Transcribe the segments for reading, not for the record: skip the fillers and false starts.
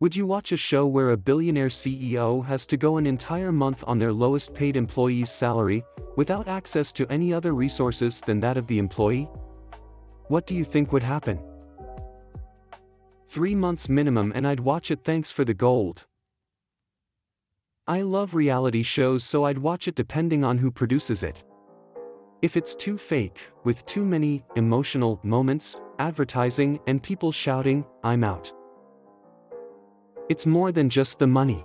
Would you watch a show where a billionaire CEO has to go an entire month on their lowest paid employee's salary, without access to any other resources than that of the employee? What do you think would happen? 3 months minimum and I'd watch it, thanks for the gold. I love reality shows, so I'd watch it depending on who produces it. If it's too fake, with too many emotional moments, advertising, and people shouting, I'm out. It's more than just the money.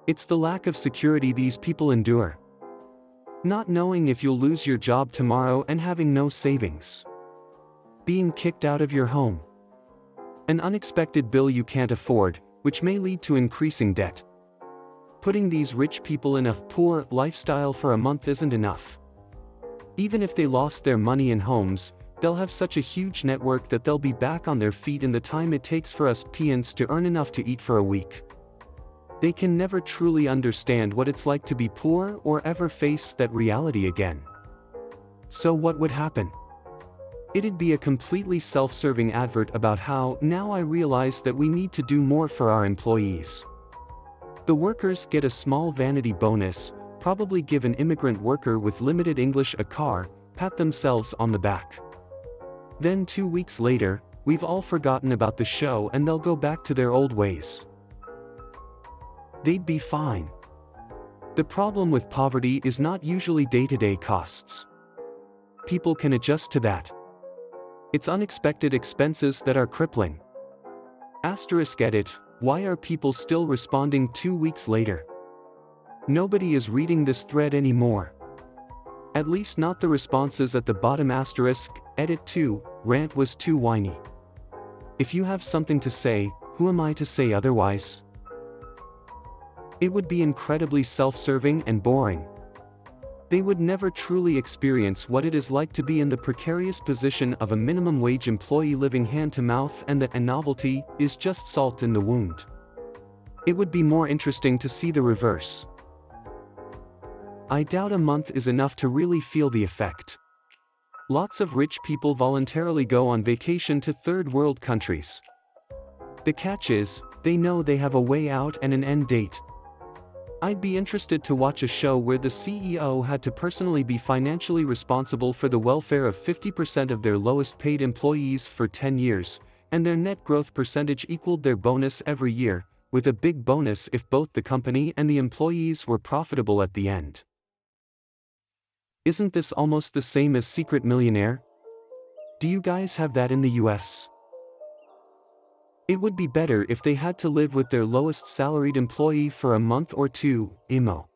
It's the lack of security these people endure. Not knowing if you'll lose your job tomorrow and having no savings. Being kicked out of your home. An unexpected bill you can't afford, which may lead to increasing debt. Putting these rich people in a poor lifestyle for a month isn't enough. Even if they lost their money and homes, they'll have such a huge network that they'll be back on their feet in the time it takes for us peons to earn enough to eat for a week. They can never truly understand what it's like to be poor or ever face that reality again. So what would happen? It'd be a completely self-serving advert about how, now I realize that we need to do more for our employees. The workers get a small vanity bonus, probably give an immigrant worker with limited English a car, pat themselves on the back. Then 2 weeks later, we've all forgotten about the show and they'll go back to their old ways. They'd be fine. The problem with poverty is not usually day-to-day costs. People can adjust to that. It's unexpected expenses that are crippling. Asterisk edit, why are people still responding 2 weeks later? Nobody is reading this thread anymore. At least not the responses at the bottom. Asterisk, edit 2, rant was too whiny. If you have something to say, who am I to say otherwise? It would be incredibly self-serving and boring. They would never truly experience what it is like to be in the precarious position of a minimum wage employee living hand to mouth, and that a novelty is just salt in the wound. It would be more interesting to see the reverse. I doubt a month is enough to really feel the effect. Lots of rich people voluntarily go on vacation to third world countries. The catch is, they know they have a way out and an end date. I'd be interested to watch a show where the CEO had to personally be financially responsible for the welfare of 50% of their lowest paid employees for 10 years, and their net growth percentage equaled their bonus every year, with a big bonus if both the company and the employees were profitable at the end. Isn't this almost the same as Secret Millionaire? Do you guys have that in the US? It would be better if they had to live with their lowest salaried employee for a month or two, imo.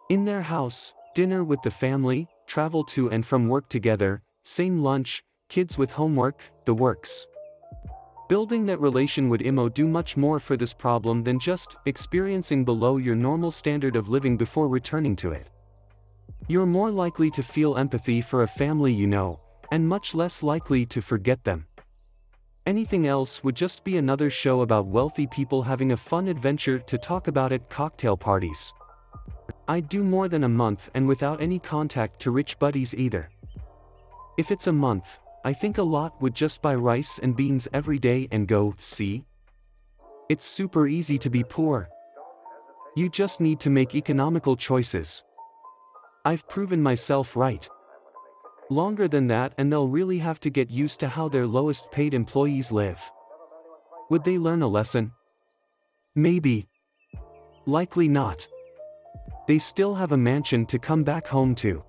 In their house, dinner with the family, travel to and from work together, same lunch, kids with homework, the works. Building that relation would do much more for this problem than just experiencing below your normal standard of living before returning to it. You're more likely to feel empathy for a family you know, and much less likely to forget them. Anything else would just be another show about wealthy people having a fun adventure to talk about at cocktail parties. I'd do more than a month and without any contact to rich buddies either. If it's a month, I think a lot would just buy rice and beans every day and go, see? It's super easy to be poor. You just need to make economical choices. I've proven myself right. Longer than that and they'll really have to get used to how their lowest paid employees live. Would they learn a lesson? Maybe. Likely not. They still have a mansion to come back home to.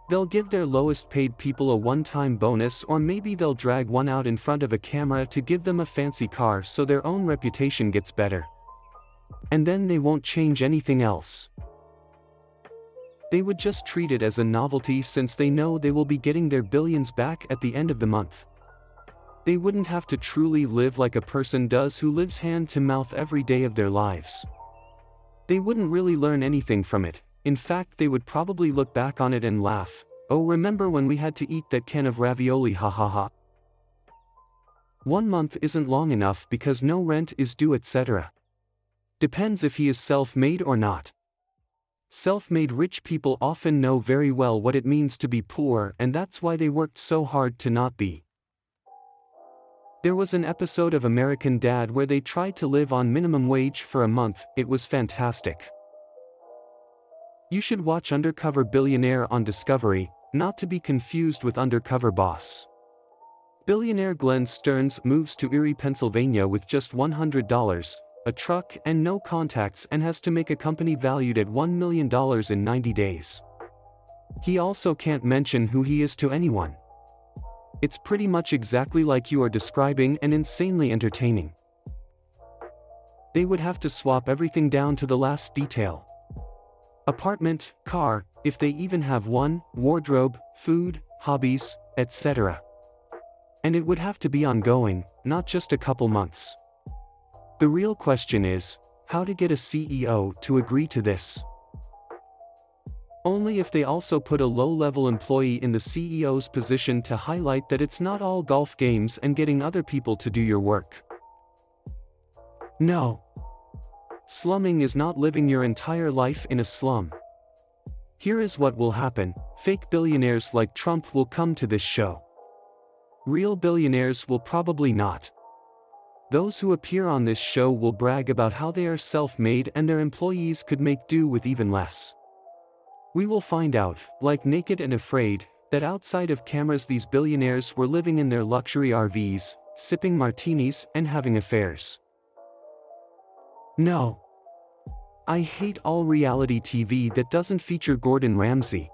They'll give their lowest paid people a one-time bonus, or maybe they'll drag one out in front of a camera to give them a fancy car so their own reputation gets better. And then they won't change anything else. They would just treat it as a novelty since they know they will be getting their billions back at the end of the month. They wouldn't have to truly live like a person does who lives hand to mouth every day of their lives. They wouldn't really learn anything from it. In fact, they would probably look back on it and laugh. Oh, remember when we had to eat that can of ravioli, ha ha ha. 1 month isn't long enough because no rent is due, etc. Depends if he is self-made or not. Self-made rich people often know very well what it means to be poor, and that's why they worked so hard to not be. There was an episode of American Dad where they tried to live on minimum wage for a month. It was fantastic. You should watch Undercover Billionaire on Discovery, not to be confused with Undercover Boss. Billionaire Glenn Stearns moves to Erie, Pennsylvania with just $100, a truck and no contacts, and has to make a company valued at $1 million in 90 days. He also can't mention who he is to anyone. It's pretty much exactly like you are describing, and insanely entertaining. They would have to swap everything down to the last detail. Apartment, car, if they even have one, wardrobe, food, hobbies, etc. And it would have to be ongoing, not just a couple months. The real question is, how to get a CEO to agree to this? Only if they also put a low-level employee in the CEO's position to highlight that it's not all golf games and getting other people to do your work. No. Slumming is not living your entire life in a slum. Here is what will happen: fake billionaires like Trump will come to this show. Real billionaires will probably not. Those who appear on this show will brag about how they are self-made and their employees could make do with even less. We will find out, like Naked and Afraid, that outside of cameras these billionaires were living in their luxury RVs, sipping martinis and having affairs. No. I hate all reality TV that doesn't feature Gordon Ramsay.